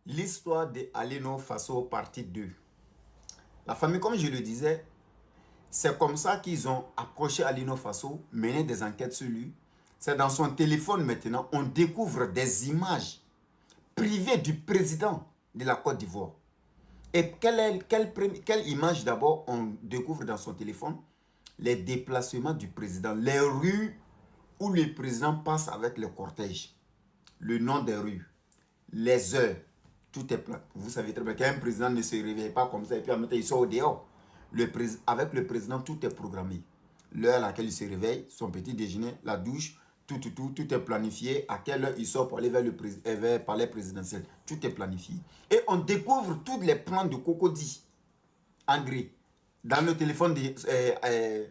L'histoire de Alino Faso partie 2. La famille, comme je le disais, c'est comme ça qu'ils ont approché Alino Faso, mené des enquêtes sur lui. C'est dans son téléphone maintenant, on découvre des images privées du président de la Côte d'Ivoire. Et quelle image d'abord on découvre dans son téléphone? Les déplacements du président, les rues où le président passe avec le cortège, le nom des rues, les heures, tout est plat. Vous savez très bien qu'un président ne se réveille pas comme ça et puis en même temps il sort au dehors. Avec le président, tout est programmé. L'heure à laquelle il se réveille, son petit déjeuner, la douche, tout est planifié. À quelle heure il sort pour aller vers le palais présidentiel. Tout est planifié. Et on découvre tous les plans de Cocody en gris dans le téléphone de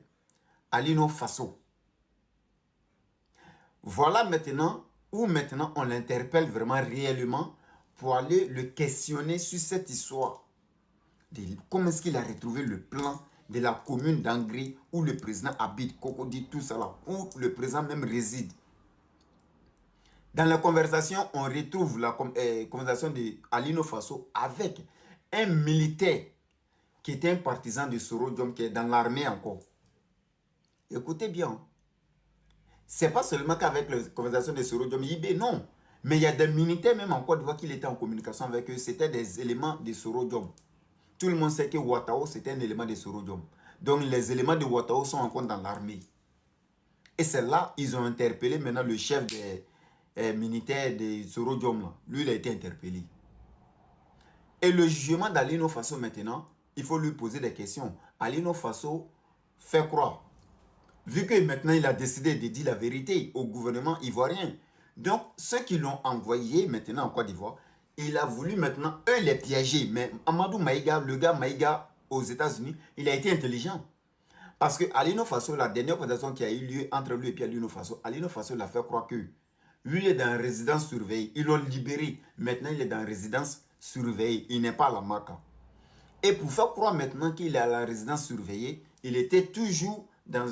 Alino Faso. Voilà maintenant où maintenant on l'interpelle vraiment réellement pour aller le questionner sur cette histoire. Comment est-ce qu'il a retrouvé le plan de la commune d'Angri où le président habite, Cocody, tout ça là, où le président même réside. Dans la conversation, on retrouve la conversation de Alino Faso avec un militaire qui était un partisan de Soro Diom, qui est dans l'armée encore. Écoutez bien. C'est pas seulement qu'avec la conversation de Soro Diom, non. Mais il y a des militaires même en Côte d'Ivoire qui étaient en communication avec eux. C'était des éléments de Soro Diom. Tout le monde sait que Ouattao, c'était un élément de Soro Diom. Donc les éléments de Ouattao sont encore dans l'armée. Et c'est là ils ont interpellé maintenant le chef des militaires de Soro Diom. Lui, il a été interpellé. Et le jugement d'Alino Faso maintenant, il faut lui poser des questions. Alino Faso fait croire. Vu que maintenant il a décidé de dire la vérité au gouvernement ivoirien. Donc ceux qui l'ont envoyé maintenant en Côte d'Ivoire, il a voulu maintenant eux les piéger. Mais Amadou Maïga, le gars Maïga aux États-Unis, il a été intelligent. Parce que Alino Faso, la dernière conversation qui a eu lieu entre lui et Alino Faso l'a fait croire que lui il est dans résidence surveillée. Ils l'ont libéré. Maintenant il est dans résidence surveillée. Il n'est pas à la Maka. Et pour faire croire maintenant qu'il est à la résidence surveillée, il était toujours dans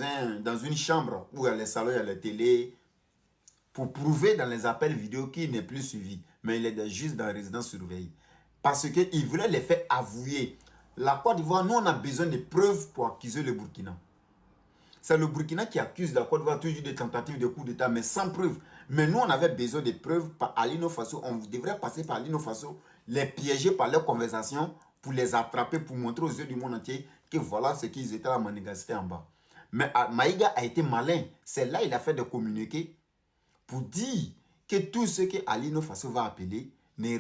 une chambre où il y a les salons, il y a la télé, pour prouver dans les appels vidéo qu'il n'est plus suivi. Mais il est juste dans la résidence surveillée. Parce qu'il voulait les faire avouer. La Côte d'Ivoire, nous on a besoin de preuves pour accuser le Burkina. C'est le Burkina qui accuse la Côte d'Ivoire toujours des tentatives de coup d'État, mais sans preuve. Mais nous, on avait besoin de preuves par Alino Faso. On devrait passer par Alino Faso, les piéger par leurs conversations, pour les attraper, pour montrer aux yeux du monde entier que voilà ce qu'ils étaient à manigancer en bas. Mais Maïga a été malin. C'est là qu'il a fait de communiquer pour dire que tout ce que Alino Faso va appeler n'est